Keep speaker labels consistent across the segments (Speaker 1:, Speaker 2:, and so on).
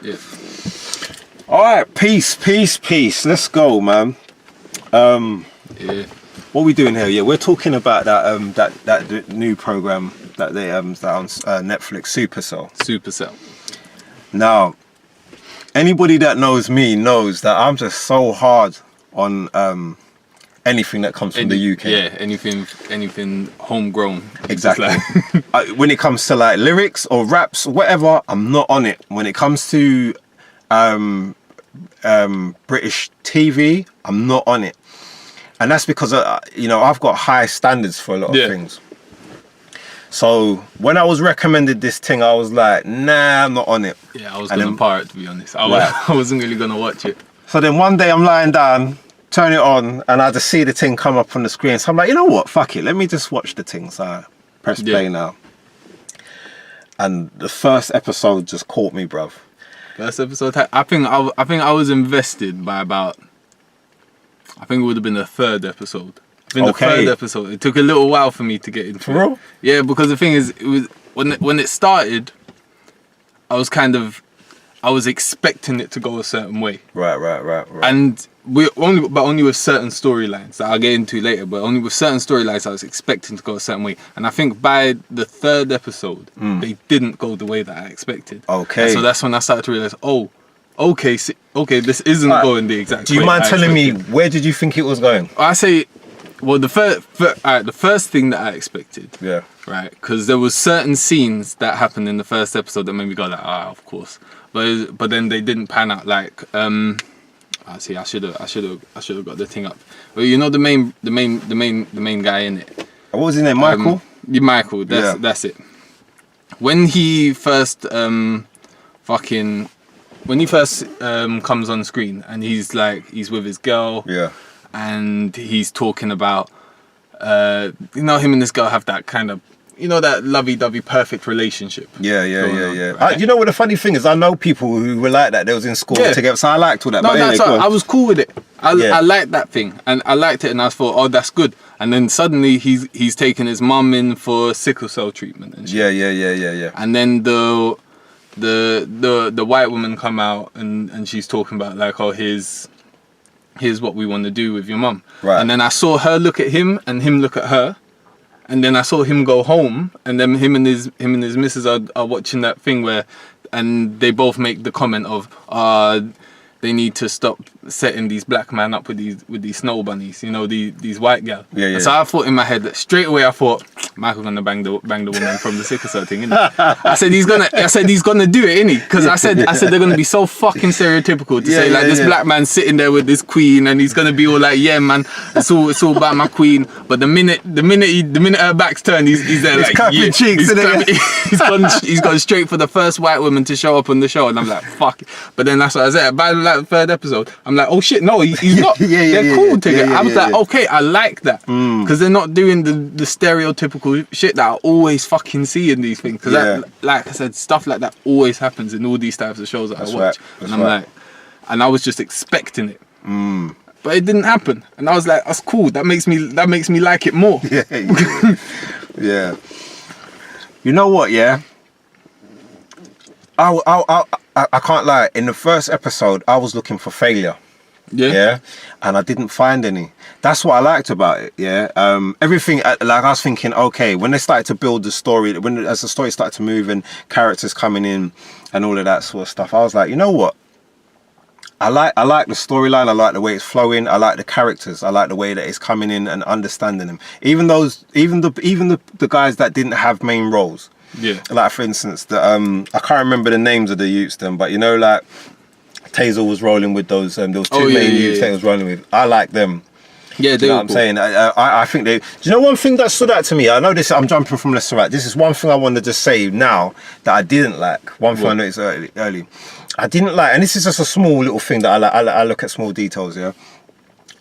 Speaker 1: Yeah.
Speaker 2: All right, peace. Let's go, man.
Speaker 1: Yeah.
Speaker 2: What are we doing here? Yeah, we're talking about that new program that they that on Netflix, SupaCell.
Speaker 1: SupaCell.
Speaker 2: Now, anybody that knows me knows that I'm just so hard on anything that comes from the UK.
Speaker 1: Yeah, anything homegrown.
Speaker 2: Exactly.
Speaker 1: Like,
Speaker 2: When it comes to like lyrics or raps, whatever, I'm not on it. When it comes to British TV, I'm not on it, and that's because I've got high standards for a lot of things. So when I was recommended this thing, I was like, nah, I'm not on it.
Speaker 1: Yeah, I was gonna part, to be honest. I wasn't really gonna watch it.
Speaker 2: So then one day I'm lying down, turn it on, and I just see the thing come up on the screen. So I'm like, you know what? Fuck it. Let me just watch the thing. So I press play now. And the first episode just caught me, bruv.
Speaker 1: First episode, I think I was invested by about. I think it would have been the third episode. I think the third episode. It took a little while for me to get into
Speaker 2: For real?
Speaker 1: it. Yeah, because the thing is, it was when it started, I was expecting it to go a certain way.
Speaker 2: Right.
Speaker 1: And only with certain storylines that I'll get into later, but only with certain storylines I was expecting to go a certain way. And I think by the third episode, they didn't go the way that I expected.
Speaker 2: Okay.
Speaker 1: And so that's when I started to realize, okay, this isn't going the exact way.
Speaker 2: Do you mind telling me, where did you think it was going?
Speaker 1: I say, well, the first thing that I expected.
Speaker 2: Yeah.
Speaker 1: Right, because there was certain scenes that happened in the first episode that made me go like, of course. But then they didn't pan out. Like, I should have got the thing up. Well, you know the main guy in it.
Speaker 2: What was his name? Michael.
Speaker 1: Michael. That's it. When he first comes on screen and he's with his girl.
Speaker 2: Yeah.
Speaker 1: And he's talking about, him and this girl have that kind of, that lovey-dovey perfect relationship.
Speaker 2: Yeah.
Speaker 1: Right?
Speaker 2: You know what the funny thing is? I know people who were like that. They was in school together, so I liked all that.
Speaker 1: No, that's right. I was cool with it. I liked that thing, and I liked it, and I thought, that's good. And then suddenly he's taking his mum in for sickle cell treatment and shit.
Speaker 2: Yeah.
Speaker 1: And then the white woman come out and she's talking about like, here's what we want to do with your mum.
Speaker 2: Right.
Speaker 1: And then I saw her look at him and him look at her. And then I saw him go home, and then him and his missus are watching that thing and they both make the comment of, they need to stop setting these black men up with these snow bunnies, these white gal.
Speaker 2: Yeah.
Speaker 1: And so I thought in my head that straight away Michael's gonna bang the woman from the sickle cell thing, innit? I said he's gonna do it, innit? Because I said they're gonna be so fucking stereotypical to say this black man sitting there with this queen and he's gonna be all like, yeah man, it's all about my queen. But the minute her back's turned, he's there like, yeah,
Speaker 2: cheeks,
Speaker 1: he's gone straight for the first white woman to show up on the show, and I'm like, fuck it. But then that's what I said. By the third episode, I'm like, oh shit, no, he's not. They're cool together. I was like, okay, I like that because they're not doing the stereotypical shit that I always fucking see in these things. Because like I said, stuff like that always happens in all these types of shows that I watch. And I'm like, and I was just expecting it, but it didn't happen. And I was like, that's cool. That makes me like it more.
Speaker 2: Yeah. You know what? Yeah. I can't lie. In the first episode, I was looking for failure. Yeah. And I didn't find any. That's what I liked about it. Yeah. Everything, like I was thinking, okay, when they started to build the story, as the story started to move and characters coming in and all of that sort of stuff, I was like, you know what? I like the storyline. I like the way it's flowing. I like the characters. I like the way that it's coming in and understanding them. Even the guys that didn't have main roles.
Speaker 1: Yeah.
Speaker 2: Like for instance, I can't remember the names of the youths then, but like Taser was rolling with those two main youths that he was rolling with. I like them.
Speaker 1: Yeah,
Speaker 2: you know what I'm saying? I think they. Do you know one thing that stood out to me? I know this. I'm jumping from left to right. This is one thing I wanted to say now that I didn't like. One thing I noticed early. I didn't like, and this is just a small little thing that I like. I look at small details. Yeah.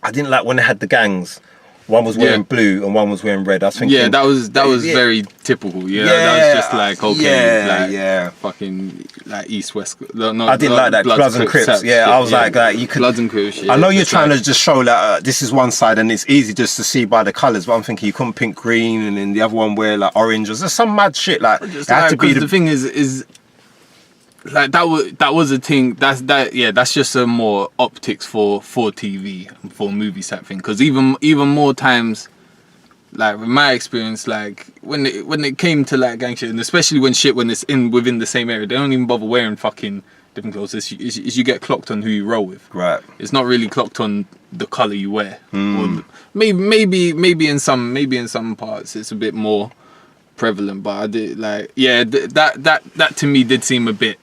Speaker 2: I didn't like when they had the gangs. One was wearing blue and one was wearing red. I was thinking,
Speaker 1: that was very typical. That was just like, okay, fucking like East West. No,
Speaker 2: I didn't like that. Bloods and Crips. I was like you could.
Speaker 1: Bloods and Crips.
Speaker 2: I know you're trying to just show that this is one side and it's easy just to see by the colours, but I'm thinking you couldn't pink green and then the other one wear like orange. There's some mad shit like.
Speaker 1: Just it had to be the thing is like that was a thing. That's just a more optics for TV and for movies type thing. Because even more times, like with my experience, like when it came to like gang shit, and especially when it's within the same area, they don't even bother wearing fucking different clothes. Is you get clocked on who you roll with.
Speaker 2: Right.
Speaker 1: It's not really clocked on the color you wear. Or maybe in some parts it's a bit more prevalent, but I did like that to me did seem a bit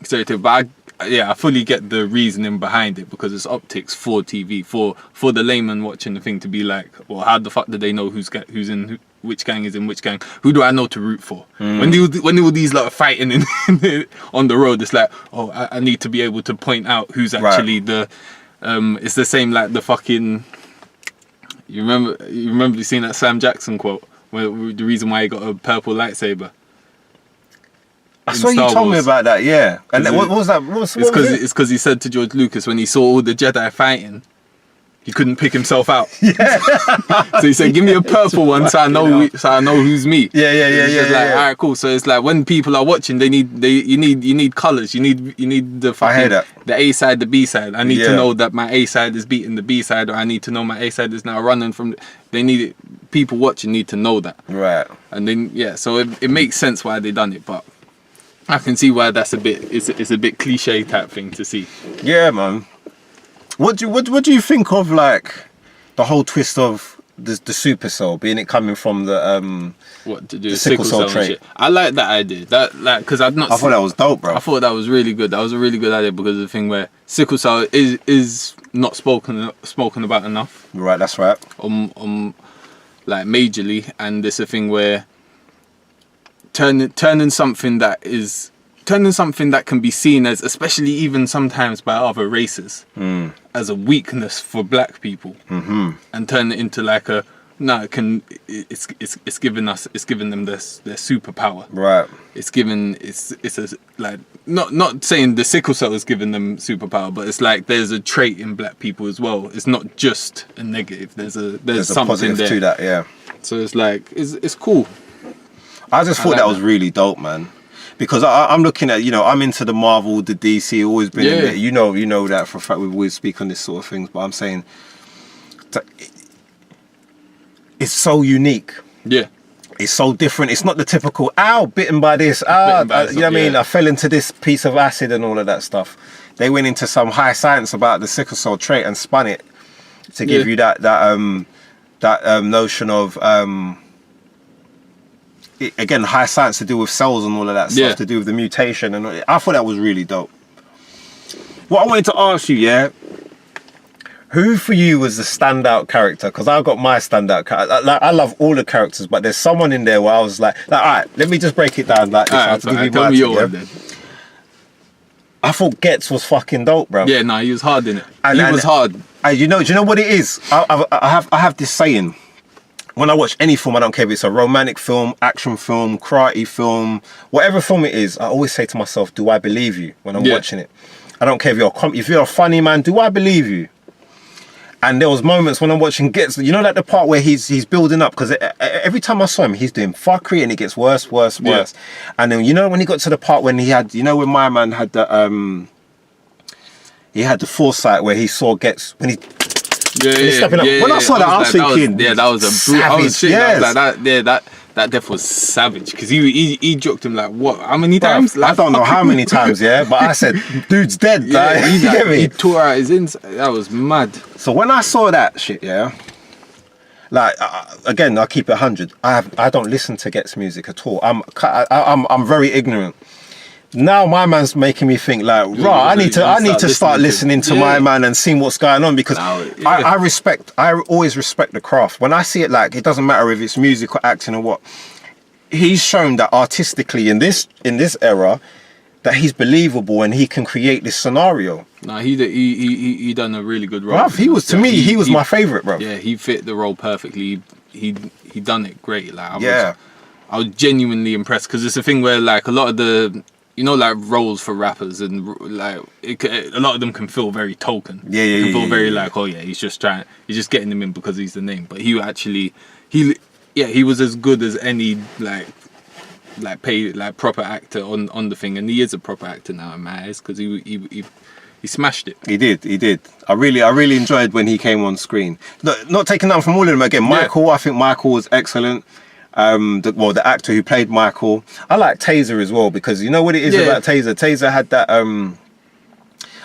Speaker 1: stereotypical. But I fully get the reasoning behind it, because it's optics for TV, for the layman watching the thing to be like, well, how the fuck do they know who's in which gang is in which gang? Who do I know to root for? When all these lot are fighting on the road, it's like, oh, I need to be able to point out who's actually the. It's the same like the fucking. You remember seeing that Sam Jackson quote where the reason why he got a purple lightsaber.
Speaker 2: I saw you told me about that, yeah. And what was that?
Speaker 1: It's because he said to George Lucas when he saw all the Jedi fighting, he couldn't pick himself out. Yeah. So he said, "Give me a purple one, so I know who's me."
Speaker 2: Yeah.
Speaker 1: Like, all right, cool. So it's like when people are watching, you need colors. You need the fucking the A side, the B side. I need to know that my A side is beating the B side, or I need to know my A side is now running from. People watching need to know that.
Speaker 2: Right.
Speaker 1: And then so it makes sense why they done it, but I can see why that's it's a bit cliche type thing to see.
Speaker 2: Yeah, man. What do you think of like the whole twist of the SupaCell being it coming from the sickle cell trait?
Speaker 1: Shit. I like that idea. That like because I thought
Speaker 2: that was dope, bro.
Speaker 1: I thought that was really good. That was a really good idea because of the thing where sickle cell is not spoken about enough.
Speaker 2: Right, that's right.
Speaker 1: Like majorly, and it's a thing where turning something that can be seen as, especially even sometimes by other races, as a weakness for black people, and turn it into like it's giving them their superpower.
Speaker 2: Right.
Speaker 1: It's a, like not saying the sickle cell is giving them superpower, but it's like there's a trait in black people as well. It's not just a negative. There's something
Speaker 2: positive
Speaker 1: there
Speaker 2: to that, yeah.
Speaker 1: So it's like it's cool.
Speaker 2: I just thought that was really dope, man. Because I'm looking at, I'm into the Marvel, the DC, always been in it. You know that for a fact. We always speak on this sort of things, but I'm saying it's so unique.
Speaker 1: Yeah.
Speaker 2: It's so different. It's not the typical, bitten by this, you know what I mean? I fell into this piece of acid and all of that stuff. They went into some high science about the sickle cell trait and spun it to give you that notion of, again, high science to do with cells and all of that stuff, to do with the mutation. And I thought that was really dope. What I wanted to ask you, who for you was the standout character? Because I've got my standout character. I love all the characters, but there's someone in there where I was like, all right, let me just break it down like this.
Speaker 1: Tell me your one then.
Speaker 2: I thought Getz was fucking dope, bro.
Speaker 1: Yeah, no, he was hard in it. He was hard.
Speaker 2: Do you know what it is? I have this saying. When I watch any film, I don't care if it's a romantic film, action film, karate film, whatever film it is, I always say to myself, do I believe you when I'm watching it? I don't care if you're a funny man, do I believe you? And there was moments when I'm watching Getz, like the part where he's building up, because every time I saw him, he's doing fuckery and it gets worse. And then, when he got to the part when he had, when my man had the, he had the foresight where he saw Getz, when he... When I saw that, I was thinking,
Speaker 1: that was a
Speaker 2: savage.
Speaker 1: That death was savage because he joked him like what? How many times?
Speaker 2: Like, I don't know how many times, but I said, dude's dead.
Speaker 1: He tore out his inside. That was mad.
Speaker 2: So when I saw that shit, like again, I keep it 100. I don't listen to Getz music at all. I'm very ignorant. Now my man's making me think like, I need to start listening to my man and seeing what's going on, because I always respect the craft. When I see it, like, it doesn't matter if it's music or acting or what. He's shown that artistically in this era that he's believable and he can create this scenario.
Speaker 1: No, he done a really good role.
Speaker 2: Bruv, he was my favorite, bro.
Speaker 1: Yeah, he fit the role perfectly. He done it great. Like I was genuinely impressed, because it's a thing where like a lot of the like roles for rappers and like a lot of them can feel very token. Can feel very like, oh yeah, he's just getting them in because he's the name. But he was as good as any like like pay like proper actor on the thing, and he is a proper actor now in my eyes because he smashed it.
Speaker 2: He did. I really enjoyed when he came on screen. Not taking nothing from all of them again. Michael, I think Michael was excellent. The actor who played Michael. I like Taser as well because you know what it is about Taser. Taser had that.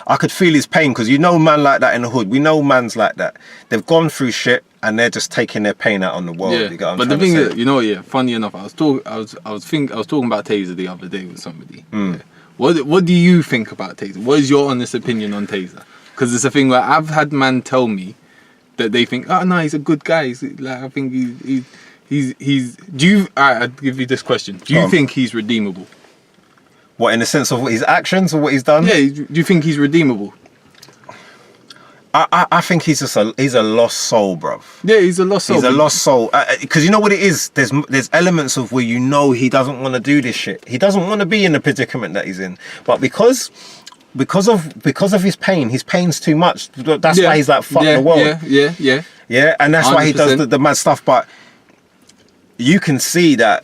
Speaker 2: I could feel his pain because you know man like that in the hood. We know mans like that. They've gone through shit and they're just taking their pain out on the world.
Speaker 1: Yeah.
Speaker 2: You get what I'm
Speaker 1: but
Speaker 2: trying
Speaker 1: the thing
Speaker 2: to say?
Speaker 1: is, you know, funny enough, I was talking about Taser the other day with somebody. Yeah. What do you think about Taser? What is your honest opinion on Taser? Because it's a thing where I've had man tell me that they think, oh no, he's a good guy. I think he's. Do you? I'll give you this question. Do you think he's redeemable?
Speaker 2: What, in the sense of his actions or what he's done?
Speaker 1: Yeah. Do you think he's redeemable?
Speaker 2: I think he's a lost soul, bruv.
Speaker 1: Yeah, he's a lost soul.
Speaker 2: He's a lost soul. Because you know what it is? There's elements of where you know he doesn't want to do this shit. He doesn't want to be in the predicament that he's in. But because of his pain's too much. That's why he's like, fuck the world. Yeah, and that's 100%. Why he does the mad stuff. But you can see that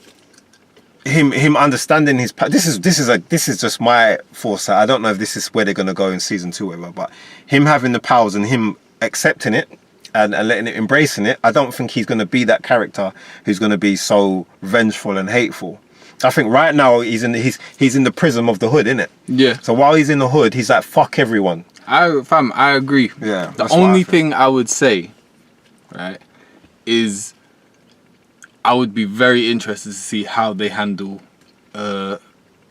Speaker 2: him understanding his this is just my foresight. I don't know if this is where they're gonna go in season 2 or whatever, but him having the powers and him accepting it and letting it, embracing it, I don't think he's gonna be that character who's gonna be so vengeful and hateful. I think right now he's in the prism of the hood, innit? Yeah. So while he's in the hood, he's like, fuck everyone.
Speaker 1: I agree.
Speaker 2: Yeah.
Speaker 1: The only thing I would say, right, is I would be very interested to see how they handle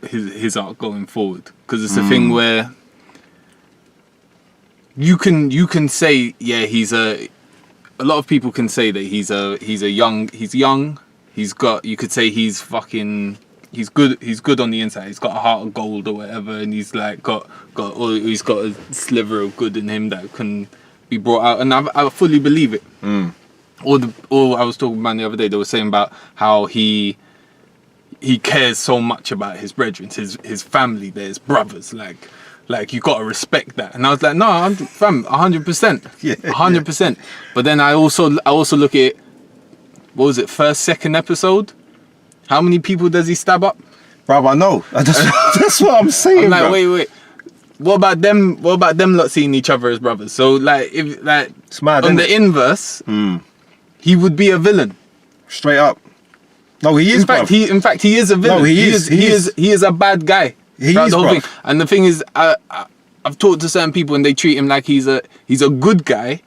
Speaker 1: his arc going forward, because it's a thing where you can say he's a lot of people can say that he's young, you could say he's good on the inside, he's got a heart of gold or whatever, and he's like he's got a sliver of good in him that can be brought out, and I fully believe it. Or I was talking about the other day, they were saying about how he cares so much about his brethren, his family, his brothers, like you gotta respect that. And I was like, no, 100%, 100%. But then I also look at, what was it, second episode? How many people does he stab up?
Speaker 2: Bro, I know. That's what I'm saying.
Speaker 1: I'm like, wait. What about them lot seeing each other as brothers? So like, if like
Speaker 2: smart,
Speaker 1: on the inverse. He would be a villain.
Speaker 2: Straight up. No, he is.
Speaker 1: In fact, he is a villain. No, he is a bad guy.
Speaker 2: He is, bro.
Speaker 1: And the thing is, I've talked to certain people and they treat him like he's a good guy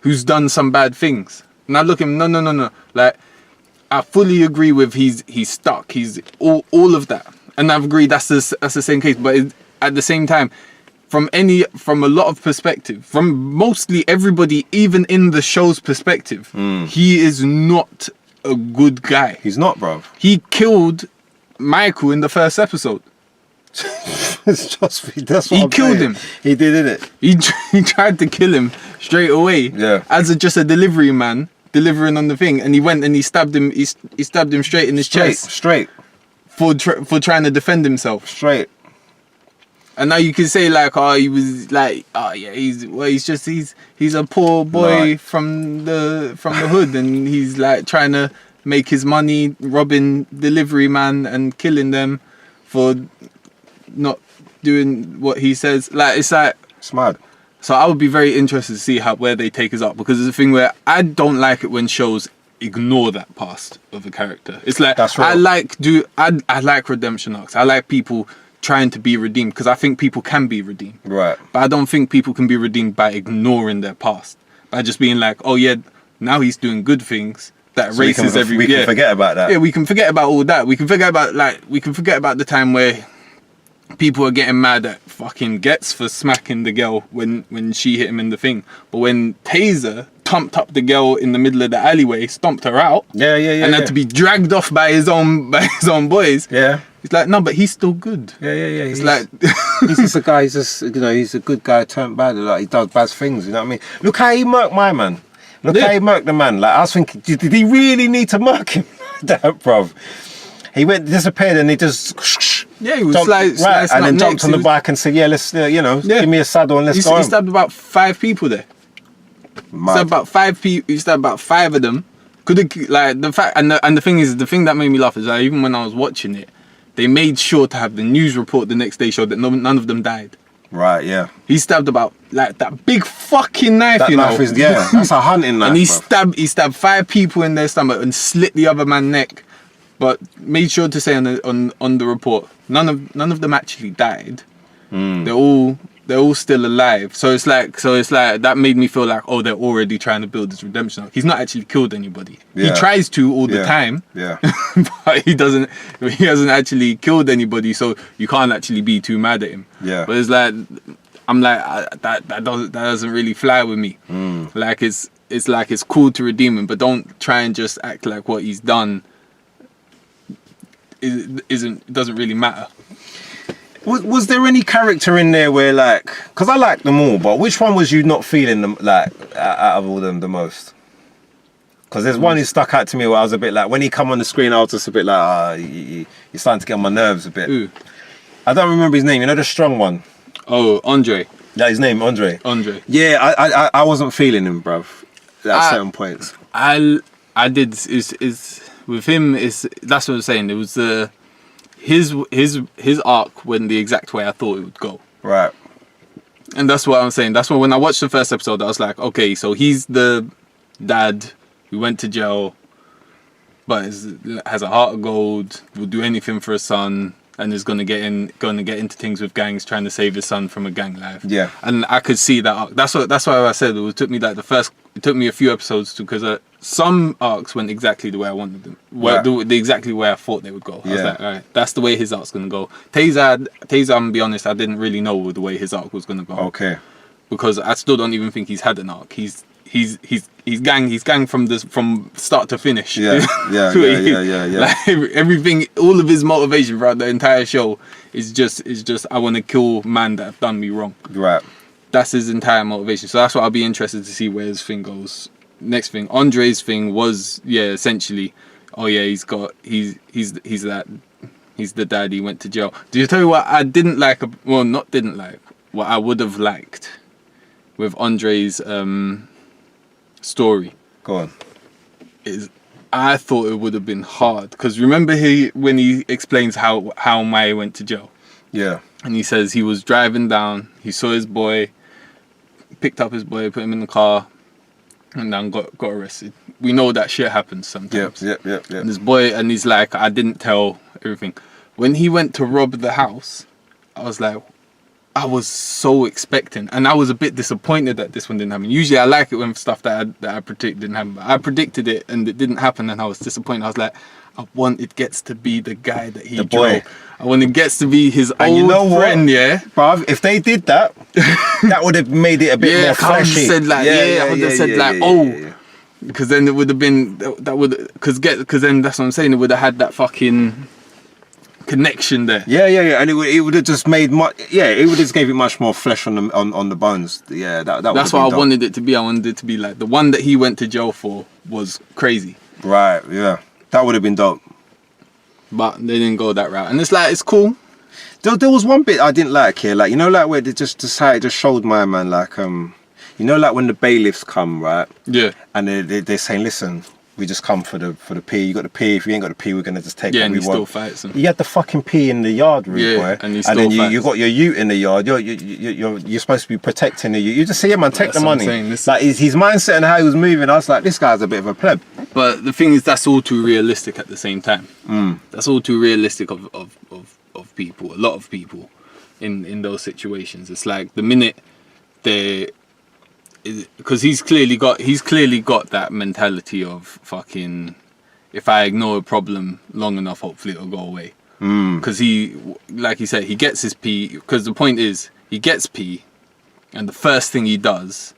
Speaker 1: who's done some bad things. And I look at him, no. Like, I fully agree with he's stuck. He's all of that. And I've agreed that's the same case. But at the same time, from a lot of perspective, from mostly everybody, even in the show's perspective, he is not a good guy.
Speaker 2: He's not, bro.
Speaker 1: He killed Michael in the first episode.
Speaker 2: That's what
Speaker 1: he killed him.
Speaker 2: He did it.
Speaker 1: He tried to kill him straight away. Yeah. As just a delivery man delivering on the thing, and he went and he stabbed him. He stabbed him straight in his chest. Straight. For trying to defend himself.
Speaker 2: Straight.
Speaker 1: And now you can say like, oh, he was like, oh yeah, he's a poor boy from the hood, and he's like trying to make his money robbing delivery man and killing them for not doing what he says. Like, it's like,
Speaker 2: it's mad.
Speaker 1: So I would be very interested to see where they take us up, because it's a thing where I don't like it when shows ignore that past of a character. It's like, that's right. I like redemption arcs. I like people trying to be redeemed, because I think people can be redeemed. Right. But I don't think people can be redeemed by ignoring their past. By just being like, oh yeah, now he's doing good things that erases every.
Speaker 2: We can forget about that.
Speaker 1: Yeah, we can forget about all that. We can forget about the time where people are getting mad at fucking Gets for smacking the girl when she hit him in the thing. But when Taser thumped up the girl in the middle of the alleyway, stomped her out. Yeah. And had to be dragged off by his own boys. Yeah. It's like, no, but he's still good. Yeah. It's like
Speaker 2: he's just a guy. He's just, he's a good guy turned bad. Like, he does bad things. You know what I mean? Look how he murked my man. Look how he murked the man. Like, I was thinking, did he really need to murk him? That, bruv. He disappeared and he just.
Speaker 1: Yeah, he was
Speaker 2: and then jumped on the bike and said, "Yeah, let's, give me a saddle and let's go."
Speaker 1: He stabbed about 5 people there. He stabbed about 5 people. He stabbed about 5 of them, Could it, like the fact and the thing is, the thing that made me laugh is that even when I was watching it, they made sure to have the news report the next day showed that none of them died.
Speaker 2: Right, yeah.
Speaker 1: He stabbed about like that big fucking knife,
Speaker 2: That
Speaker 1: you
Speaker 2: knife
Speaker 1: know.
Speaker 2: is, yeah, that's a hunting knife.
Speaker 1: And he stabbed 5 people in their stomach and slit the other man's neck, but made sure to say on the report none of them actually died. They're all still alive. So it's like that made me feel like, oh, they're already trying to build this redemption arc. He's not actually killed anybody.
Speaker 2: Yeah.
Speaker 1: He tries to all the time.
Speaker 2: Yeah.
Speaker 1: But he hasn't actually killed anybody, so you can't actually be too mad at him.
Speaker 2: Yeah.
Speaker 1: But it's like, I'm like, that doesn't really fly with me. Like it's like it's cool to redeem him, but don't try and just act like what he's done doesn't really matter.
Speaker 2: Was there any character in there where, like, because I like them all, but which one was you not feeling them, like, out of all of them the most? Because there's one who stuck out to me where I was a bit like, when he come on the screen, I was just a bit like, you're starting to get on my nerves a bit.
Speaker 1: Ooh.
Speaker 2: I don't remember his name. You know the strong one?
Speaker 1: Oh, Andre.
Speaker 2: Yeah, his name, Andre.
Speaker 1: Andre.
Speaker 2: Yeah, I wasn't feeling him, bruv, at certain points.
Speaker 1: I did. Is with him, that's what I'm saying. It was his arc went the exact way I thought it would go.
Speaker 2: Right.
Speaker 1: And that's what I'm saying. That's why when I watched the first episode, I was like, okay, so he's the dad who went to jail, but has a heart of gold, will do anything for his son, and is going to get into things with gangs, trying to save his son from a gang life.
Speaker 2: Yeah.
Speaker 1: And I could see that arc. That's why I said it took me like it took me a few episodes because some arcs went exactly the way I wanted them. The exactly where I thought they would go. I was like, all right, that's the way his arc's going to go. Taser, I'm going to be honest, I didn't really know the way his arc was going to go. Okay. Because I still don't even think he's had an arc. He's gang from start to finish.
Speaker 2: Yeah.
Speaker 1: Like everything, all of his motivation throughout the entire show is just I want to kill man that have done me wrong. Right. That's his entire motivation. So that's what I'll be interested to see where his thing goes. Next thing, Andre's thing was essentially, oh yeah, he's the dad. He went to jail. Do you tell you what I didn't like? Well, not didn't like. What I would have liked with Andre's story. Go on. Is I thought it would have been hard because remember when he explains how Mai went to jail. Yeah. And he says he was driving down. He saw his boy. Picked up his boy, put him in the car, and then got arrested. We know that shit happens sometimes. Yep. And this boy, and he's like, I didn't tell everything. When he went to rob the house, I was like, I was so expectant, and I was a bit disappointed that this one didn't happen. Usually I like it when stuff that I predict didn't happen, but I predicted it and it didn't happen, and I was disappointed. I was like, I want it gets to be the guy that he drove. I want it gets to be his old friend, yeah.
Speaker 2: Bruv, if they did that, that would have made it a bit more flashy.
Speaker 1: I would have said because then it would have been because then that's what I'm saying. It would have had that fucking connection there.
Speaker 2: Yeah, and it would have just made it would have gave it much more flesh on the bones. Yeah,
Speaker 1: that's what I wanted it to be. I wanted it to be like the one that he went to jail for was crazy.
Speaker 2: Right. Yeah, that would have been dope.
Speaker 1: But they didn't go that route, and it's like it's cool.
Speaker 2: There was one bit I didn't like here, like where they just how it just showed my man, like like when the bailiffs come, right? Yeah. And they're saying, listen, we just come for the P. You got the P. If you ain't got the P, we're gonna just take what we want. Yeah, and he still fights him. You had the fucking P in the yard, rude boy. And he still fights. And then you got your ute in the yard. You're supposed to be protecting the ute. You just say, yeah, man, take the money. Like his mindset and how he was moving, I was like, this guy's a bit of a pleb.
Speaker 1: But the thing is, that's all too realistic at the same time. That's all too realistic of people. A lot of people in those situations. It's like the minute because he's clearly got that mentality of fucking, if I ignore a problem long enough, hopefully it'll go away. Because he, like he said, he gets his P. Because the point is, he gets P, and the first thing he does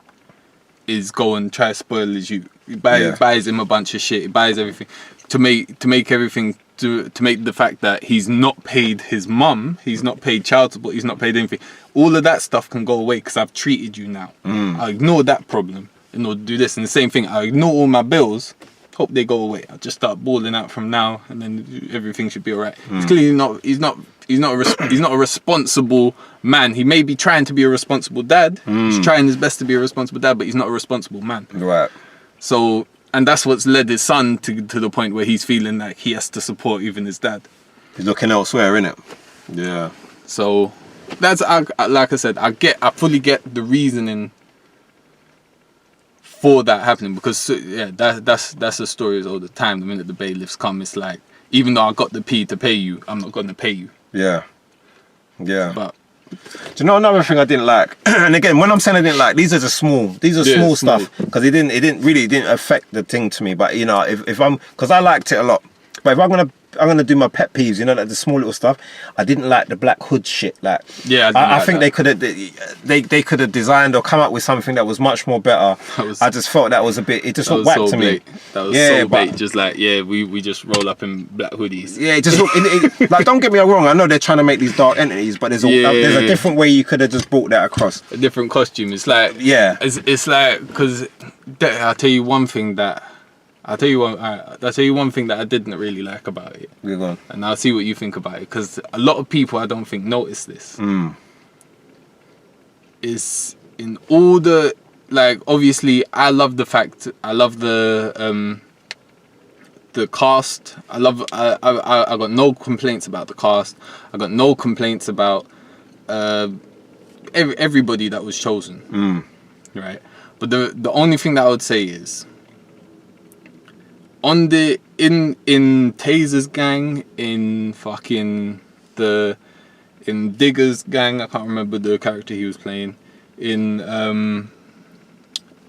Speaker 1: is go and try to spoil his youth. He buys him a bunch of shit. He buys everything to make everything. To make the fact that he's not paid his mum, he's not paid child support, he's not paid anything. All of that stuff can go away because I've treated you now. I'll ignore that problem in order to do this. And the same thing, I'll ignore all my bills, hope they go away. I'll just start balling out from now, and then everything should be alright. He's clearly not. He's not a responsible man. He may be trying to be a responsible dad. He's trying his best to be a responsible dad, but he's not a responsible man. Right. So And that's what's led his son to the point where he's feeling like he has to support even his dad.
Speaker 2: He's looking elsewhere, innit? Yeah.
Speaker 1: So that's, like I said, I fully get the reasoning for that happening, because yeah, that's the stories all the time. The minute the bailiffs come, it's like, even though I got the P to pay you, I'm not going to pay you.
Speaker 2: Yeah. Yeah.
Speaker 1: But
Speaker 2: do you know another thing I didn't like? And again, when I'm saying I didn't like, these are small stuff, because it didn't really affect the thing to me. But you know, if I'm, because I liked it a lot. But if I'm gonna do my pet peeves, you know, like the small little stuff. I didn't like the black hood shit. Like,
Speaker 1: yeah,
Speaker 2: I think they could have designed or come up with something that was much more better. I just felt that was a bit. It just looked whack to me.
Speaker 1: That was so bait. Just like, yeah, we just roll up in black hoodies.
Speaker 2: Yeah, it just look. Like, don't get me wrong. I know they're trying to make these dark entities, but there's a different way you could have just brought that across. A
Speaker 1: different costume. It's like,
Speaker 2: yeah,
Speaker 1: it's like, because I'll tell you one thing that. I'll tell you one thing that I didn't really like about it.
Speaker 2: Go on.
Speaker 1: And I'll see what you think about it, because a lot of people, I don't think, notice this. Is in all the, like, obviously I love the cast. I got no complaints about the cast. I got no complaints about everybody that was chosen. Right? But the only thing that I would say is, in Taser's gang, in Digger's gang, I can't remember the character he was playing, in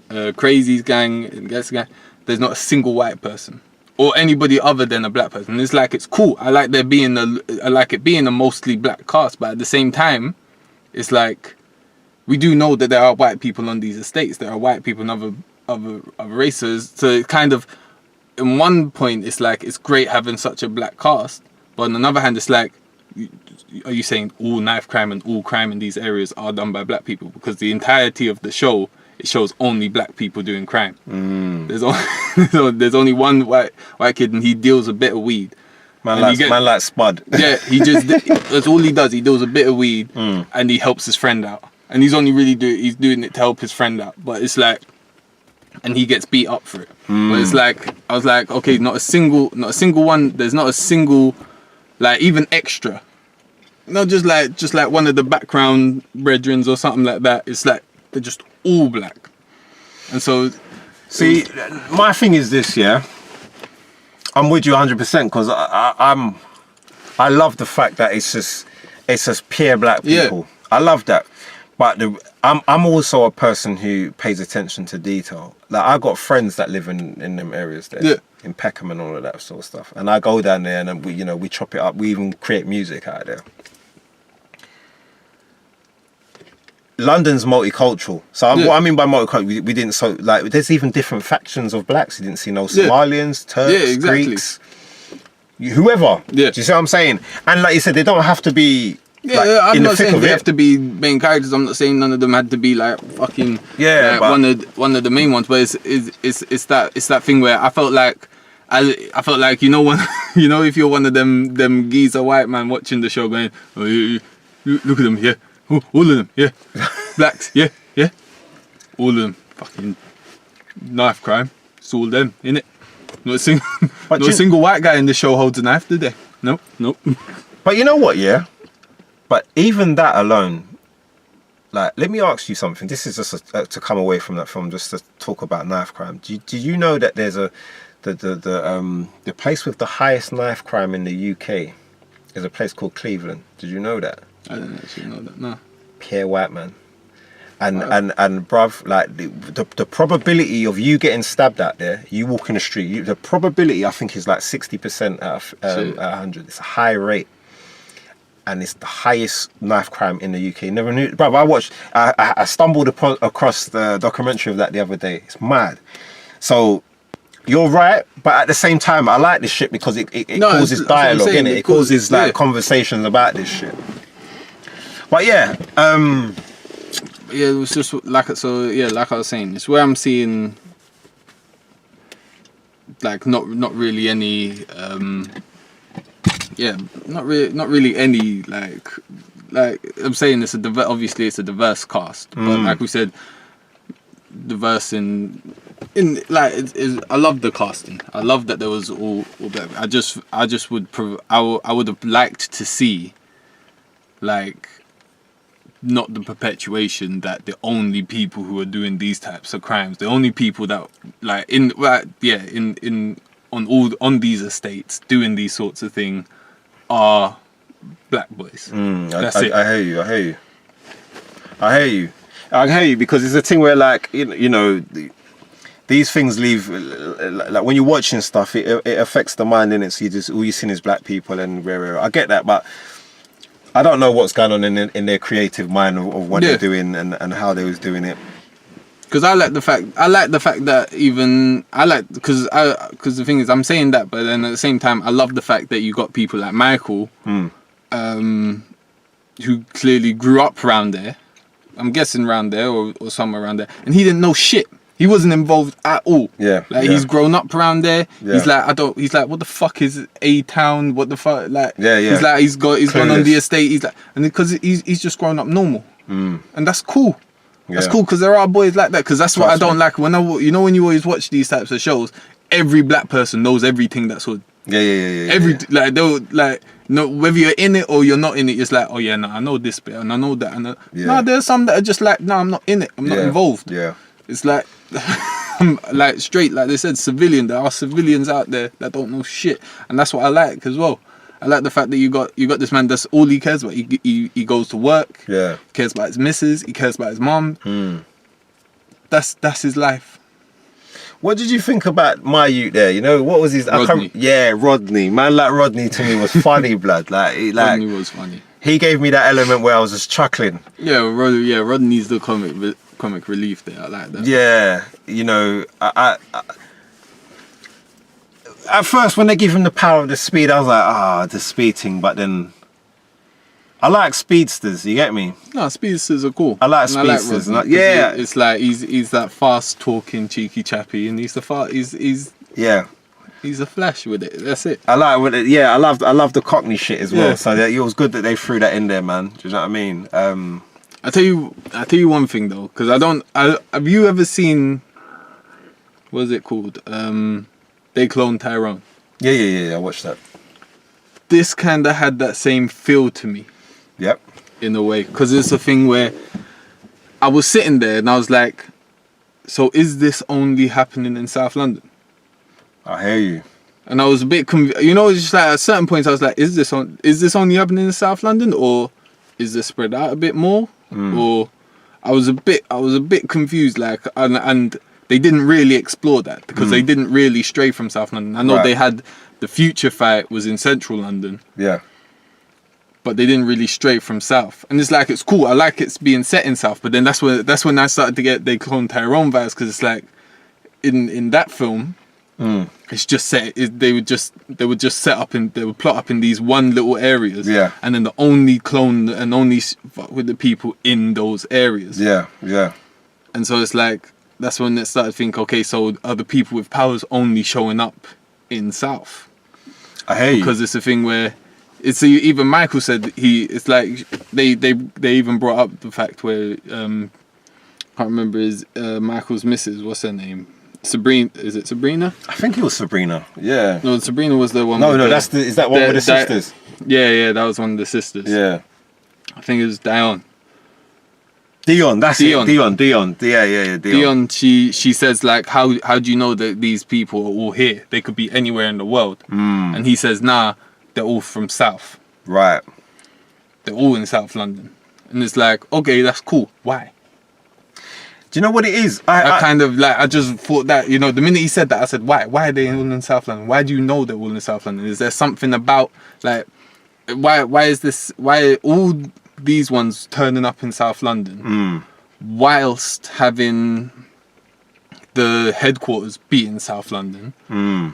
Speaker 1: Crazy's gang, in Guess gang, there's not a single white person or anybody other than a black person. It's like, it's cool. I like it being a mostly black cast, but at the same time, it's like, we do know that there are white people on these estates. There are white people in other races. So it kind of, in one point, it's like, it's great having such a black cast, but on another hand, it's like, are you saying all knife crime and all crime in these areas are done by black people? Because the entirety of the show, it shows only black people doing crime. There's only one white kid, and he deals a bit of weed.
Speaker 2: Man like Spud.
Speaker 1: Yeah, that's all he does. He deals a bit of weed, and he helps his friend out. And he's only he's doing it to help his friend out. But it's like, and he gets beat up for it. But it's like, I was like, okay, not a single one. There's not a single, like, even extra. Not just like one of the background brethrens or something like that. It's like, they're just all black. And so,
Speaker 2: see, my thing is this, yeah. I'm with you 100%, because I love the fact that it's just pure black people. Yeah. I love that. But I'm also a person who pays attention to detail. Like, I got friends that live in them areas there, in Peckham and all of that sort of stuff. And I go down there, and we chop it up. We even create music out there. London's multicultural. So what I mean by multicultural, we didn't there's even different factions of blacks. You didn't see no Somalians, Turks, Greeks, whoever. Yeah. Do you see what I'm saying? And like you said, they don't have to be. I'm not saying they have to be main characters. I'm not saying none of them had to be like fucking one of the main ones. But it's that thing where I felt like if you're one of them geezer white man watching the show going, oh, look at them, yeah, all of them, yeah, blacks, yeah, all of them, fucking knife crime. It's all them, innit? Not a single white guy in the show holds a knife, did they? Nope. But you know what, yeah. But even that alone, like, let me ask you something. This is just to come away from that film, just to talk about knife crime. Do you know that there's the place with the highest knife crime in the UK is a place called Cleveland? Did you know that?
Speaker 1: I didn't actually know that. No.
Speaker 2: Pure white man, and bruv, like the probability of you getting stabbed out there, you walk in the street, the probability I think is like 60% out of 100. It's a high rate. And it's the highest knife crime in the UK. Never knew, bruv. I stumbled across the documentary of that the other day. It's mad. So you're right, but at the same time, I like this shit because it causes dialogue, innit? It causes like conversations about this shit. But yeah,
Speaker 1: it was just like like I was saying, it's where I'm seeing like not really any. Not really any like I'm saying obviously it's a diverse cast, but like we said, diverse in like I love the casting. I love that there was all that. I just would I would have liked to see like not the perpetuation that the only people who are doing these types of crimes, the only people that like in on these estates doing these sorts of things are black boys. That's it.
Speaker 2: I hear you because it's a thing where like you know these things leave like when you're watching stuff it affects the mind in it, so you just all you see is black people and rare. I get that, but I don't know what's going on in their creative mind of what they're doing and how they was doing it.
Speaker 1: Because I like the fact that because the thing is I'm saying that, but then at the same time I love the fact that you got people like Michael, who clearly grew up around there. I'm guessing around there or somewhere around there, and he didn't know shit. He wasn't involved at all. He's grown up around there. He's like he's like, what the fuck is A Town? What the fuck? Like he's like he's gone on the estate. He's like, and because he's just grown up normal, and that's cool. That's cool because there are boys like that. Because that's what I don't like when when you always watch these types of shows, every black person knows everything that's hood. Like they'll like no whether you're in it or you're not in it. It's like, oh yeah, no, I know this bit and I know that. And no, there's some that are just like, no, I'm not in it. I'm not involved. It's like like straight, like they said, civilian. There are civilians out there that don't know shit, and that's what I like as well. I like the fact that you got this man. That's all he cares about. He goes to work. He cares about his missus. He cares about his mom. That's his life.
Speaker 2: What did you think about my youth there? You know, what was his...
Speaker 1: Rodney.
Speaker 2: Rodney. Man like Rodney to me was funny, blood.
Speaker 1: Rodney was funny.
Speaker 2: He gave me that element where I was just chuckling.
Speaker 1: Rodney's the comic relief there. I like that.
Speaker 2: Yeah, you know, I at first when they give him the power of the speed, I was like, the speed thing, but then... I like speedsters, you get me?
Speaker 1: No, speedsters are cool.
Speaker 2: I like speedsters.
Speaker 1: It's like he's that fast talking cheeky chappy, and he's a flash with it. That's it.
Speaker 2: I like with it. Yeah, I love the Cockney shit as well. So it was good that they threw that in there, man. Do you know what I mean?
Speaker 1: I tell you one thing though, because have you ever seen what is it called? They Cloned Tyrone.
Speaker 2: Yeah. I watched that.
Speaker 1: This kind of had that same feel to me.
Speaker 2: Yep.
Speaker 1: In a way, because it's a thing where I was sitting there and I was like, so is this only happening in South London?
Speaker 2: I hear you.
Speaker 1: And I was a bit you know, it's just like at certain points I was like, is this only happening in South London, or is this spread out a bit more? Or I was a bit confused, like, and they didn't really explore that because they didn't really stray from South London. I know they had the future fight was in Central London. Yeah. But they didn't really stray from South, and it's like, it's cool. I like it's being set in South, but then that's when I started to get They Clone Tyrone vibes, because it's like in that film, it's just set. They would just set up and they would plot up in these one little areas. Yeah. And then the only clone and only fuck with the people in those areas. Yeah. And so it's like that's when it started to think, okay, so are the people with powers only showing up in South?
Speaker 2: I hear you.
Speaker 1: Because it's a thing where. It's even Michael said it's like they even brought up the fact where can't remember Michael's missus, what's her name, Sabrina, is it Sabrina?
Speaker 2: I think it was Sabrina. Yeah.
Speaker 1: No, Sabrina was the one.
Speaker 2: Is that one with the sisters?
Speaker 1: Yeah, that was one of the sisters. Yeah. I think it was Dion.
Speaker 2: Dion. Yeah, Dion.
Speaker 1: Dion, she says like, how do you know that these people are all here? They could be anywhere in the world. And he says, nah, they're all from South. Right. They're all in South London. And it's like, okay, that's cool. Why?
Speaker 2: Do you know what it is?
Speaker 1: I kind of like, I just thought that, you know, the minute he said that, I said, why? Why are they all in South London? Why do you know they're all in South London? Is there something about, like, why are all these ones turning up in South London whilst having the headquarters be in South London,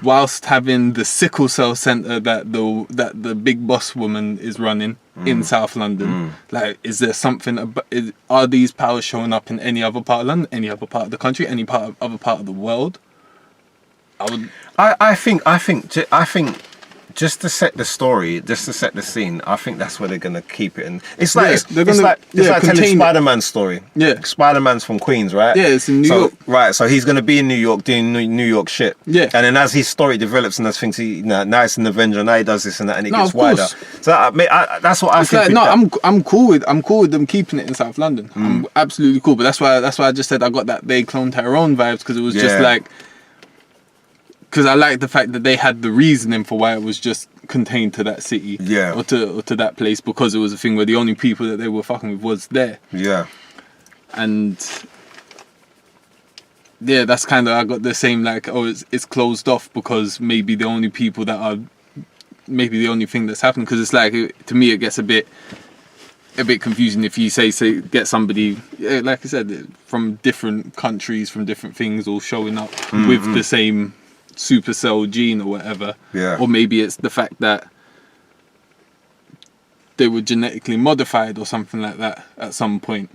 Speaker 1: whilst having the sickle cell centre that the big boss woman is running in South London? Like, is there something about? Are these powers showing up in any other part of London, any other part of the country, any other part of the world?
Speaker 2: I think just to set the story, just to set the scene, I think that's where they're gonna keep it. And it's like
Speaker 1: Yeah,
Speaker 2: it's like telling
Speaker 1: contain it.
Speaker 2: Spider-Man's story.
Speaker 1: Yeah.
Speaker 2: Spider-Man's from Queens, right?
Speaker 1: Yeah, it's in New York.
Speaker 2: Right, so he's gonna be in New York doing New York shit.
Speaker 1: Yeah.
Speaker 2: And then as his story develops and as things, now it's an Avenger, now he does this and that, and it
Speaker 1: No,
Speaker 2: gets
Speaker 1: of course.
Speaker 2: wider. So that's what I
Speaker 1: It's
Speaker 2: think.
Speaker 1: like, I'm cool with them keeping it in South London. I'm absolutely cool. But that's why I just said I got that they cloned Tyrone vibes, because it was just like, because I like the fact that they had the reasoning for why it was just contained to that city, or to that place, because it was a thing where the only people that they were fucking with was there.
Speaker 2: Yeah.
Speaker 1: And yeah, that's kind of, I got the same, like, oh, it's closed off because maybe the only people that are, maybe the only thing that's happened, because it's like, to me it gets a bit confusing if you say get somebody, like I said, from different countries, from different things, all showing up with the same SupaCell gene or whatever.
Speaker 2: Yeah.
Speaker 1: Or maybe it's the fact that they were genetically modified or something like that at some point,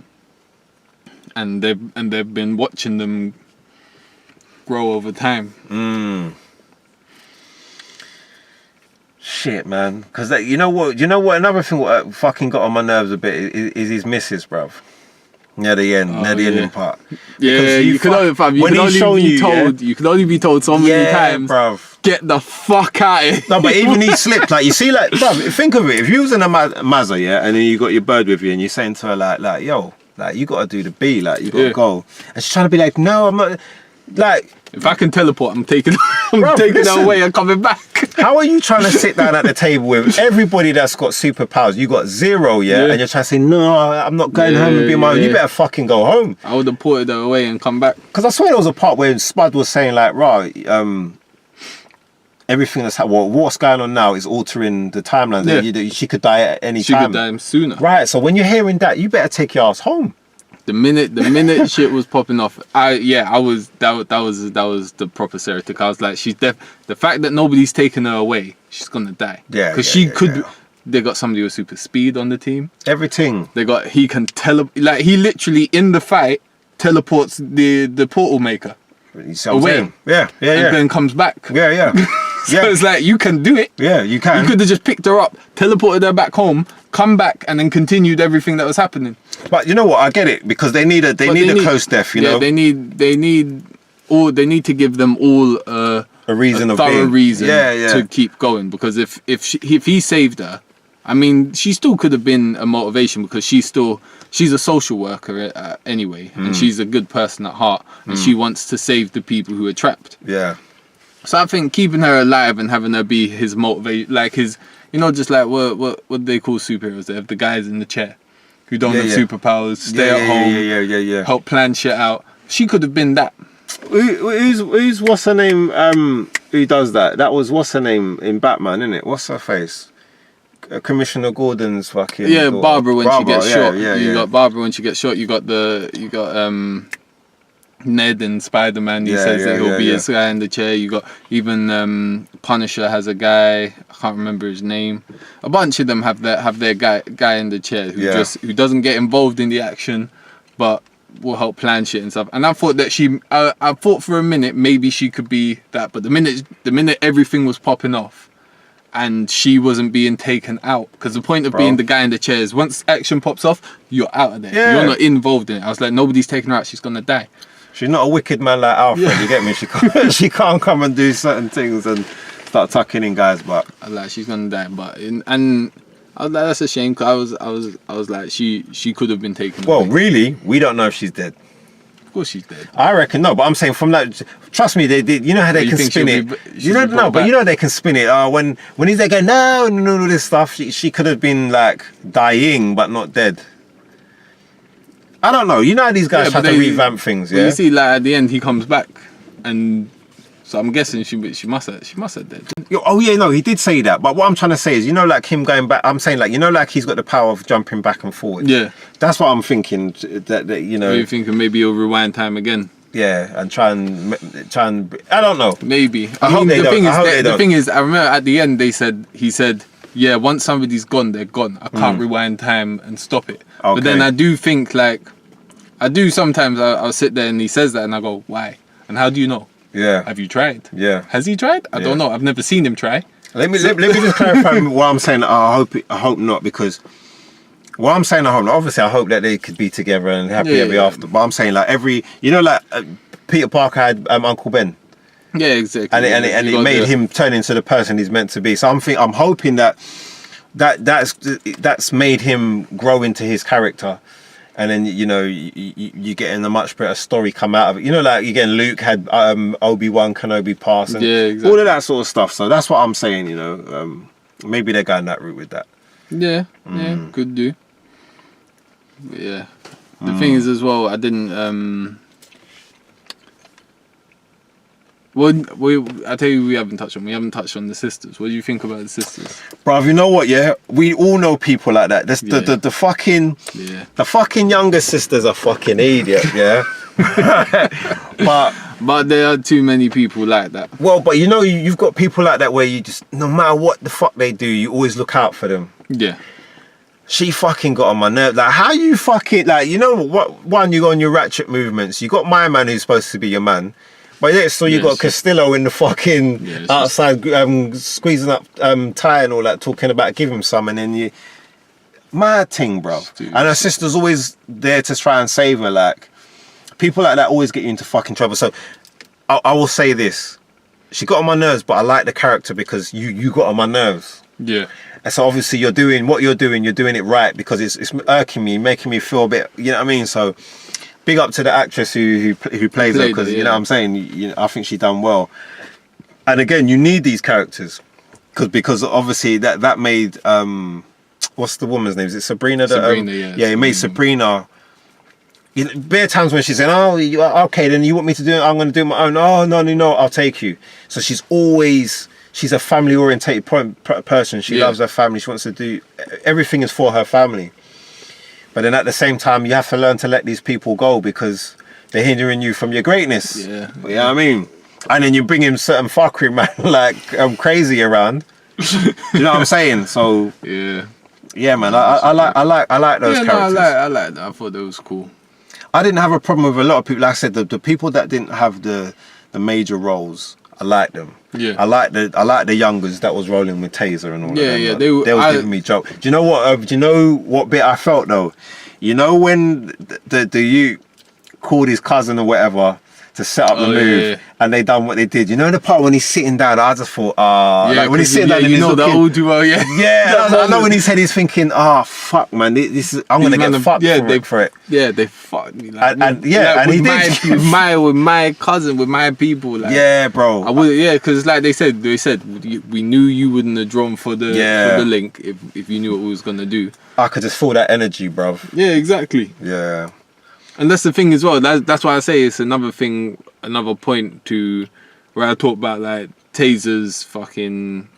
Speaker 1: and they've been watching them grow over time.
Speaker 2: Shit, man. Because you know what? Another thing what fucking got on my nerves a bit is his missus, bruv. Near the ending part.
Speaker 1: Yeah, you could only be told so many times,
Speaker 2: bruv.
Speaker 1: Get the fuck out of here.
Speaker 2: No, but even he slipped. Like, you see, like, bruv, think of it. If you was in a Mazda, yeah, and then you got your bird with you, and you're saying to her, like, yo, like, you got to do the B, like, you got to go. And she's trying to be like, no, I'm not. Like,
Speaker 1: if I can teleport, I'm taking her away and coming back.
Speaker 2: How are you trying to sit down at the table with everybody that's got superpowers? You got zero, and you're trying to say, no, I'm not going home and be my own. You better fucking go home.
Speaker 1: I would have ported her away and come back.
Speaker 2: Because I swear there was a part where Spud was saying, like, right, everything that's happening, what's going on now is altering the timeline. Yeah. She could die at any time.
Speaker 1: She could die sooner.
Speaker 2: Right, so when you're hearing that, you better take your ass home.
Speaker 1: The minute shit was popping off, that was the proper Ceretic. I was like, the fact that nobody's taking her away, she's gonna die. Yeah. Because they got somebody with super speed on the team.
Speaker 2: Everything.
Speaker 1: He can like, he literally in the fight teleports the portal maker away.
Speaker 2: Yeah.
Speaker 1: And then comes back.
Speaker 2: Yeah.
Speaker 1: So it's like, you can do it.
Speaker 2: Yeah, you can.
Speaker 1: You could have just picked her up, teleported her back home, come back, and then continued everything that was happening.
Speaker 2: But you know what? I get it, because they need a close death. You know,
Speaker 1: they need to give them all a
Speaker 2: reason,
Speaker 1: a thorough reason to keep going. Because if he saved her, I mean, she still could have been a motivation, because she's a social worker anyway, and she's a good person at heart, and she wants to save the people who are trapped.
Speaker 2: Yeah.
Speaker 1: So I think keeping her alive and having her be his motivation, like his, just like what do they call superheroes? They have the guys in the chair who don't have superpowers, stay at home, help plan shit out. She could have been that.
Speaker 2: Who's what's her name? Who does that? That was what's her name in Batman, isn't it? What's her face? Commissioner Gordon's fucking daughter.
Speaker 1: Barbara when she gets shot. You got Barbara when she gets shot. You got Ned in Spider-Man, he says that he'll be his guy in the chair. You got even Punisher has a guy, I can't remember his name. A bunch of them have their guy in the chair who doesn't get involved in the action, but will help plan shit and stuff. And I thought that I thought for a minute maybe she could be that, but the minute everything was popping off and she wasn't being taken out, because the point of being the guy in the chair is once action pops off, you're out of there. You're not involved in it. I was like, nobody's taking her out, she's gonna die. She's not a wicked man like Alfred, you get me? She can't come and do certain things and start tucking in guys' butt. I was like, she's gonna die, and I was like, that's a shame, because I was like, she could have been taken away. Well, really, we don't know if she's dead. Of course she's dead. I reckon no, but I'm saying from that, trust me, they did. You know how they can spin it. You don't know, but you know they can spin it. When he's there going no, this stuff. She could have been like dying, but not dead. I don't know. You know how these guys try to revamp things. Yeah. You see, like at the end, he comes back, and so I'm guessing she must have dead. Oh yeah, no, he did say that. But what I'm trying to say is, like him going back. I'm saying like, like he's got the power of jumping back and forward. Yeah. That's what I'm thinking. That You're thinking maybe he'll rewind time again. Yeah, and try and I don't know. Maybe. I hope they don't. The thing is, I remember at the end he said, yeah, once somebody's gone, they're gone. I can't rewind time and stop it. Okay. But then I do think sometimes I'll sit there and he says that and I go, why? And how do you know? Yeah. Have you tried? Yeah. Has he tried? I don't know. I've never seen him try.
Speaker 2: Let me just clarify what I'm saying. I hope not, because what I'm saying, I hope not. Obviously, I hope that they could be together and happy ever after. But I'm saying like Peter Parker had Uncle Ben.
Speaker 1: Yeah, exactly.
Speaker 2: And it made him turn into the person he's meant to be. So I'm hoping that's made him grow into his character. And then, you know, you getting a much better story come out of it. You know, like, again, Luke had Obi-Wan Kenobi pass and exactly. all of that sort of stuff. So that's what I'm saying, you know. Maybe they're going that route with that.
Speaker 1: Yeah, could do. But yeah. The thing is as well, I didn't... I tell you, we haven't touched on the sisters. What do you think about the sisters?
Speaker 2: Bruv, you know what, yeah? We all know people like that. The fucking younger sisters are fucking idiot, yeah?
Speaker 1: But there are too many people like that.
Speaker 2: Well, but you know, you've got people like that where you just, no matter what the fuck they do, you always look out for them.
Speaker 1: Yeah.
Speaker 2: She fucking got on my nerve. Like, how you fucking, like, you know what? One, you go on your ratchet movements. You got my man who's supposed to be your man. But yeah, so you got Castillo in the fucking outside squeezing up Ty and all that, talking about give him some, and then you... Mad thing, bro. And her sister's always there to try and save her. Like, people like that always get you into fucking trouble. So I will say this. She got on my nerves, but I like the character because you got on my nerves.
Speaker 1: Yeah.
Speaker 2: And so obviously you're doing it right, because it's irking me, making me feel a bit, you know what I mean? So... big up to the actress who plays her, because you know what I'm saying. I think she done well. And again, you need these characters because obviously that made what's the woman's name? Is it Sabrina?
Speaker 1: Sabrina,
Speaker 2: yeah. It made Sabrina. You know, bare times when she's saying, "Oh, okay, then you want me to do it? I'm going to do my own." Oh, no, I'll take you. So she's a family orientated person. She loves her family. She wants to do everything is for her family. But then at the same time, you have to learn to let these people go because they're hindering you from your greatness. Yeah. You know what I mean? And then you bring in certain fuckery, man, like crazy around. You know what I'm saying? So yeah, man. I like those characters.
Speaker 1: No, I like that. I thought that was cool.
Speaker 2: I didn't have a problem with a lot of people. Like I said, the people that didn't have the major roles, I like them.
Speaker 1: Yeah.
Speaker 2: I like the youngers that was rolling with Taser and all that.
Speaker 1: Yeah.
Speaker 2: They was giving me joke. Do you know what? Do you know what bit I felt though? You know when the youth called his cousin or whatever to set up the move, and they done what they did. You know the part when he's sitting down, I just thought, like when he's sitting down, and he's looking,
Speaker 1: that all too well, yeah.
Speaker 2: I know when he said he's thinking, fuck, man, this is I'm gonna get fucked for it.
Speaker 1: Yeah, they fucked me. Like,
Speaker 2: and he did
Speaker 1: with my cousin, with my people. Like,
Speaker 2: yeah, bro.
Speaker 1: I would, because like they said we knew you wouldn't have drawn for the link if you knew what we was gonna do.
Speaker 2: I could just feel that energy, bro.
Speaker 1: Yeah, exactly.
Speaker 2: Yeah.
Speaker 1: And that's the thing as well. That's why I say it's another point to where I talk about like Taser's fucking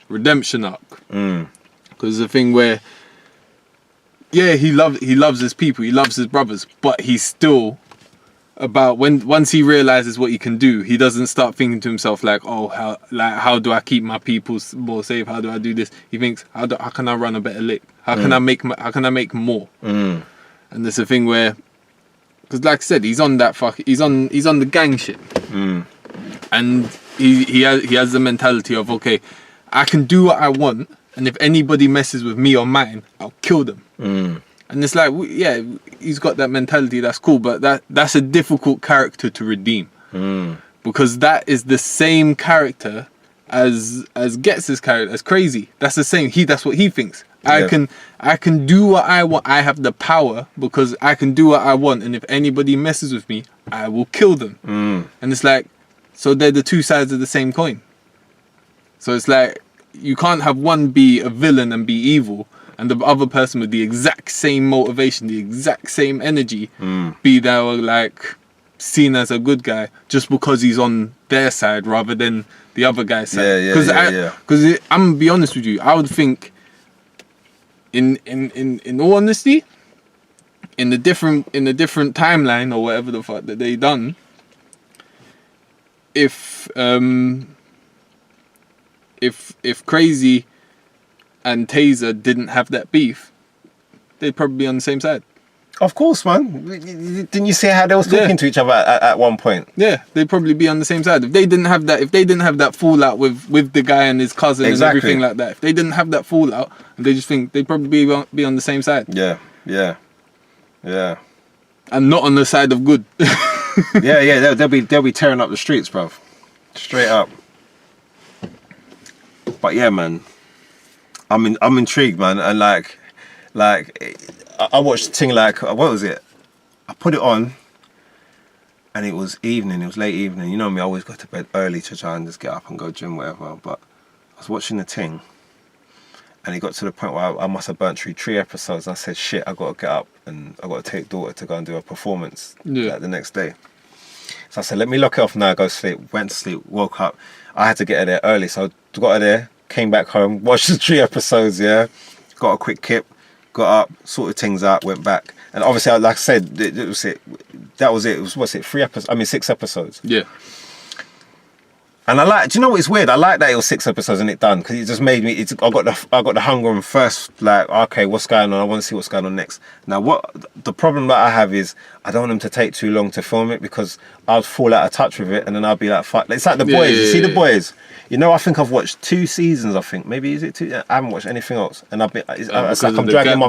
Speaker 1: redemption arc. Because the thing where, he loves his people, he loves his brothers, but he's still about once he realizes what he can do, he doesn't start thinking to himself like, how do I keep my people more safe? How do I do this? He thinks, how can I run a better lick? How can I make more? And there's a thing where, because like I said, he's on the gang shit, and he has the mentality of, okay, I can do what I want, and if anybody messes with me or mine, I'll kill them. And it's like, he's got that mentality. That's cool, but that's a difficult character to redeem, because that is the same character as Getz's character, as Crazy. That's the same. That's what he thinks. I can do what I want. I have the power because I can do what I want, and if anybody messes with me, I will kill them. And it's like, so they're the two sides of the same coin. So it's like, you can't have one be a villain and be evil, and the other person with the exact same motivation, the exact same energy, be there like seen as a good guy just because he's on their side rather than the other guy's side. Because I'm gonna be honest with you, I would think, in all honesty, in the different timeline or whatever the fuck that they done, if Crazy and Taser didn't have that beef, they'd probably be on the same side.
Speaker 2: Of course, man. Didn't you see how they was talking to each other at one point?
Speaker 1: Yeah, they'd probably be on the same side. If they didn't have that fallout with the guy and his cousin and everything like that, if they didn't have that fallout, and they just think they'd probably be on the same side.
Speaker 2: Yeah.
Speaker 1: And not on the side of good.
Speaker 2: yeah. They'll be tearing up the streets, bro. Straight up. But yeah, man, I'm intrigued, man, and like I watched the thing, like, what was it? I put it on, and it was evening. It was late evening. You know me, I always go to bed early to try and just get up and go gym, whatever. But I was watching the thing, and it got to the point where I must have burnt through 3 episodes. And I said, shit, I got to get up and I got to take daughter to go and do a performance like, the next day. So I said, let me lock it off now, go sleep. Went to sleep, woke up. I had to get her there early, so I got her there, came back home, watched the 3 episodes, yeah. Got a quick kip, got up, sorted things out, went back. And obviously, like I said, that was it. It was, what's it, 6 episodes.
Speaker 1: Yeah.
Speaker 2: And I like, do you know what, it's weird? I like that it was 6 episodes and it done, because it just made me, I got the hunger and first, like, okay, what's going on? I want to see what's going on next. Now, the problem that I have is, I don't want them to take too long to film it, because I'll fall out of touch with it, and then I'll be like, fuck. It's like The Boys. You see The Boys? You know, I think I've watched 2 seasons, I think. Maybe, is it 2? I haven't watched anything else. And it's like I'm dragging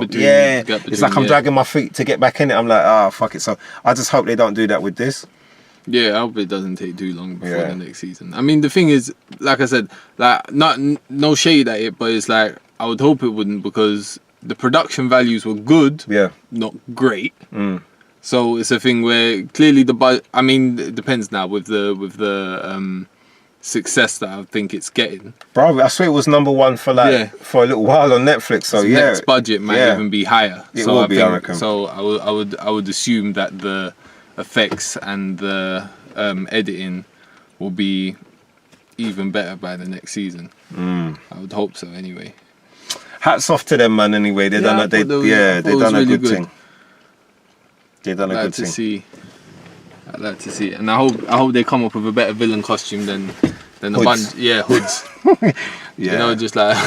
Speaker 2: dragging my feet to get back in it. I'm like, fuck it. So I just hope they don't do that with this.
Speaker 1: Yeah, I hope it doesn't take too long before the next season. I mean, the thing is, like I said, like no shade at it, but it's like I would hope it wouldn't, because the production values were good, not great. So it's a thing where clearly I mean, it depends now with the success that I think it's getting.
Speaker 2: Bro, I swear it was #1 for a little while on Netflix. So
Speaker 1: next budget might even be higher.
Speaker 2: It will be, I reckon.
Speaker 1: So I would assume that the effects and the editing will be even better by the next season. I would hope so anyway.
Speaker 2: Hats off to them, man, anyway. They done a good thing. They done a good thing.
Speaker 1: I'd like to see it. And I hope they come up with a better villain costume than a bunch. Yeah, hoods. You know, just like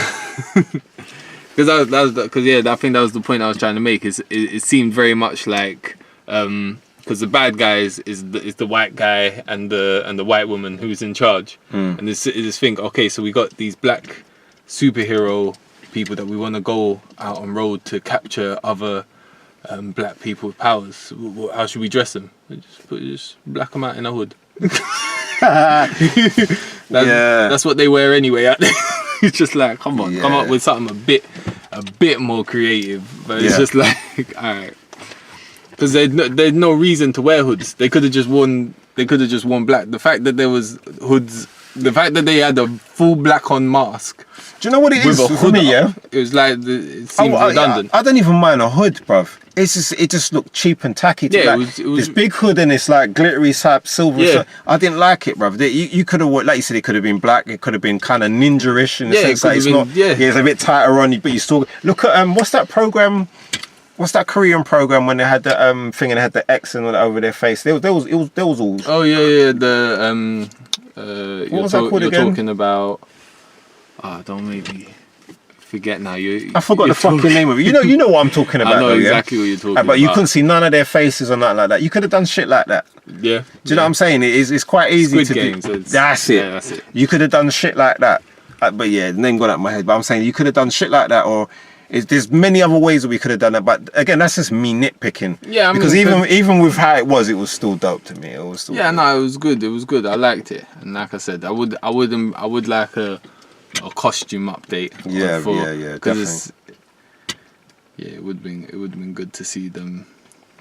Speaker 1: because I think that was the point I was trying to make. Is it seemed very much like because the bad guy is the white guy and the white woman who's in charge, and this thing. Okay, so we got these black superhero people that we want to go out on road to capture other black people with powers. How should we dress them? Just black them out in a hood. That's what they wear anyway. Out there. It's just like, come on, come up with something a bit more creative. But it's just like, all right. Because there's no reason to wear hoods. They could have just worn black. The fact that there was hoods, the fact that they had a full black on mask.
Speaker 2: Do you know what it is for me? Yeah,
Speaker 1: it was like it seems redundant.
Speaker 2: I don't even mind a hood, bruv. It just looked cheap and tacky. It was this big hood and it's like glittery type silver. Yeah. I didn't like it, bruv. You could have, like you said, it could have been black. It could have been kind of ninja-ish in the sense that it's not. Yeah, it's a bit tighter on you, but you still look at what's that program? What's that Korean program when they had the thing and they had the X and all that over their face? There was all.
Speaker 1: Oh yeah. The
Speaker 2: what was that called again?
Speaker 1: You're talking about. Don't maybe forget now.
Speaker 2: I forgot the fucking name of it. You know what I'm talking about.
Speaker 1: I know exactly what you're talking about.
Speaker 2: But you couldn't see none of their faces or nothing like that. You could have done shit like that.
Speaker 1: Yeah.
Speaker 2: Do you know what I'm saying? It's quite easy
Speaker 1: Squid
Speaker 2: to
Speaker 1: Games,
Speaker 2: do. That's it.
Speaker 1: Yeah, that's it.
Speaker 2: You could have done shit like that. But yeah, the name got out of my head. But I'm saying you could have done shit like that, or there's many other ways that we could have done it. But again, that's just me nitpicking.
Speaker 1: Yeah, I mean,
Speaker 2: because even with how it was still dope to me. It was still dope.
Speaker 1: No, it was good. It was good. I liked it. And like I said, I would like a costume update.
Speaker 2: Yeah, definitely.
Speaker 1: It would have been good to see them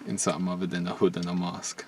Speaker 1: in something other than a hood and a mask.